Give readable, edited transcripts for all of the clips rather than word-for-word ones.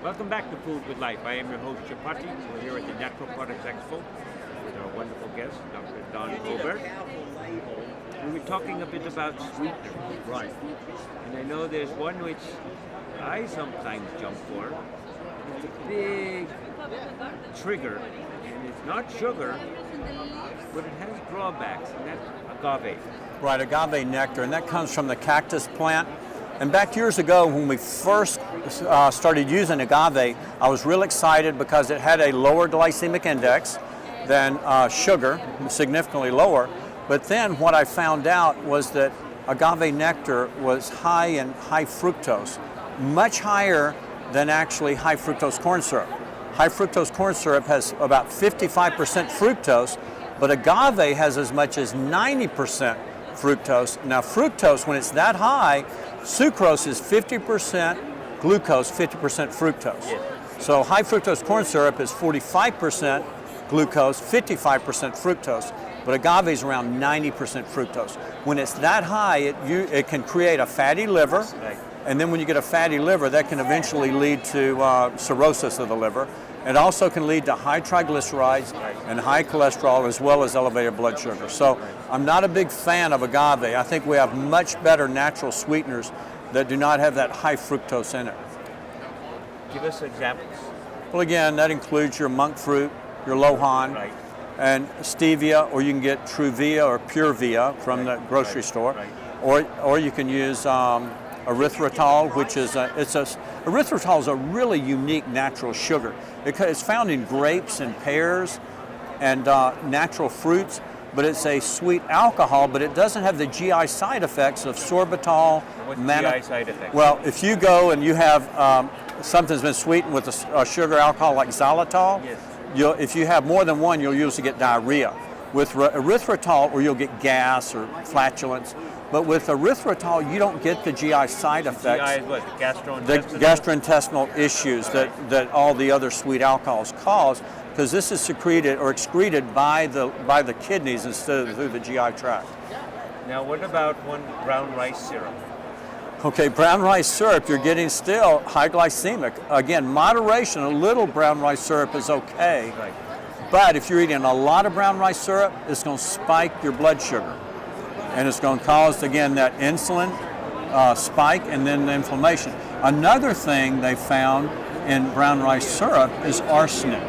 Welcome back to Food with Life. I am your host, Chapatti. We're here at the Natural Products Expo with our wonderful guest, Dr. Don Colbert. We were talking a bit about sweeteners. Right. And I know there's one which I sometimes jump for. It's a big trigger, and it's not sugar, but it has drawbacks, and that's agave. Right, agave nectar, and that comes from the cactus plant. And back years ago when we first started using agave, I was real excited because it had a lower glycemic index than sugar, significantly lower. But then what I found out was that agave nectar was high in high fructose, much higher than actually high fructose corn syrup. High fructose corn syrup has about 55% fructose, but agave has as much as 90% fructose. Now fructose, when it's that high, sucrose is 50% glucose, 50% fructose. Yes. So high fructose corn syrup is 45% glucose, 55% fructose, but agave is around 90% fructose. When it's that high, it can create a fatty liver, Right. and then when you get a fatty liver, that can eventually lead to cirrhosis of the liver. It also can lead to high triglycerides and high cholesterol, as well as elevated blood sugar. So I'm not a big fan of agave. I think we have much better natural sweeteners that do not have that high fructose in it. Give us examples. Well, again, that includes your monk fruit, your lohan, Right. and stevia, or you can get Truvia or Pure Via from the grocery store, or you can use erythritol, which is erythritol is a really unique natural sugar. It's found in grapes and pears and natural fruits, but it's a sweet alcohol, but it doesn't have the GI side effects of sorbitol. What's GI side effects? Well, if you go and you have something's been sweetened with a sugar alcohol like xylitol, Yes. if you have more than one, you'll usually get diarrhea. With erythritol, or you'll get gas or flatulence. But with erythritol, you don't get the GI side effects. GI is what? The Gastrointestinal? gastrointestinal issues that all the other sweet alcohols cause, because this is secreted or excreted by the kidneys instead of through the GI tract. Now, what about one brown rice syrup? Okay, brown rice syrup, you're getting still high glycemic. Again, moderation, a little brown rice syrup is okay. Right. But if you're eating a lot of brown rice syrup, it's going to spike your blood sugar. And it's going to cause, again, that insulin spike and then the inflammation. Another thing they found in brown rice syrup is arsenic.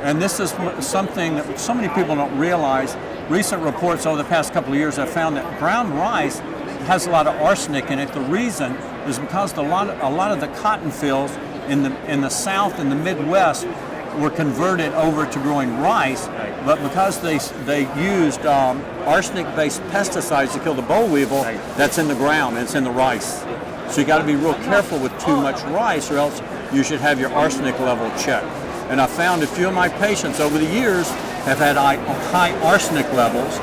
And this is something that so many people don't realize. Recent reports over the past couple of years have found that brown rice has a lot of arsenic in it. The reason is because a lot of the cotton fields in the South and the Midwest were converted over to growing rice, but because they used arsenic-based pesticides to kill the boll weevil, that's in the ground and it's in the rice. So you got to be real careful with too much rice, or else you should have your arsenic level checked. And I found a few of my patients over the years have had high arsenic levels.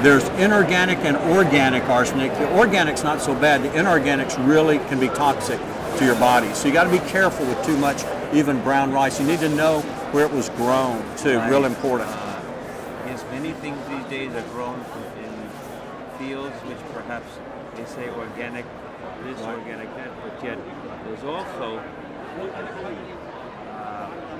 There's inorganic and organic arsenic. The organic's not so bad. The inorganics really can be toxic to your body. So you got to be careful with too much, even brown rice. You need to know where it was grown too, real important. Yes, many things these days are grown in fields which perhaps they say organic this, organic that, but yet there's also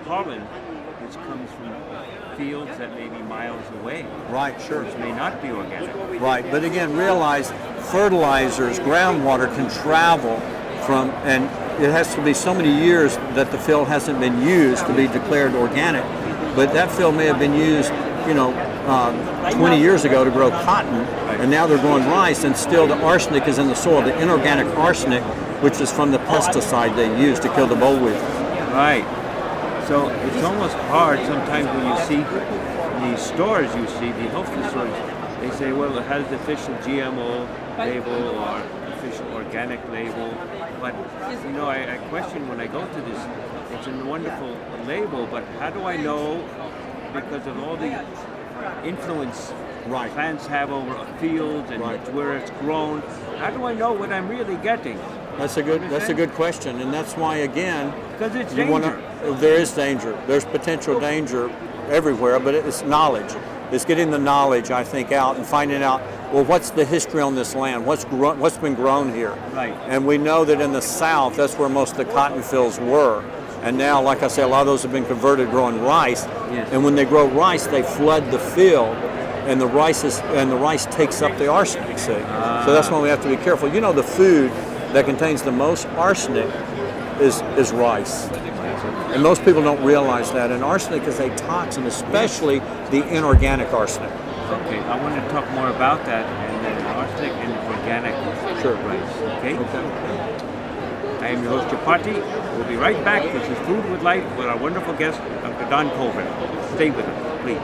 pollen which comes from fields that may be miles away. Right, sure. Which may not be organic. Right, but again, realize fertilizers, groundwater can travel from, and it has to be so many years that the field hasn't been used to be declared organic. But that field may have been used, 20 years ago to grow cotton, and now they're growing rice, and still the arsenic is in the soil, the inorganic arsenic, which is from the pesticide they use to kill the boll weevil. Right. So it's almost hard sometimes when you see the stores, the health food stores, they say, well, it has the official GMO label or official organic label, but I question when I go to this, it's a wonderful label, but how do I know, because of all the influence plants have over fields and where it's grown, how do I know what I'm really getting? That's a good question, and that's why, again, because it's danger. There is danger. There's potential danger everywhere, but it's knowledge. It's getting the knowledge, I think, out and finding out, well, what's the history on this land? What's been grown here? Right. And we know that in the South, that's where most of the cotton fields were. And now, like I say, a lot of those have been converted growing rice. Yes. And when they grow rice, they flood the field, and the rice takes up the arsenic. See, so that's why we have to be careful. You know, the food that contains the most arsenic is rice, and most people don't realize that. And arsenic is a toxin, especially the inorganic arsenic. Okay, I want to talk more about that, and then arsenic and organic rice. Okay? I am your host, Chapatti. We'll be right back. This is Food with Life with our wonderful guest, Dr. Don Colbert. Stay with us, please.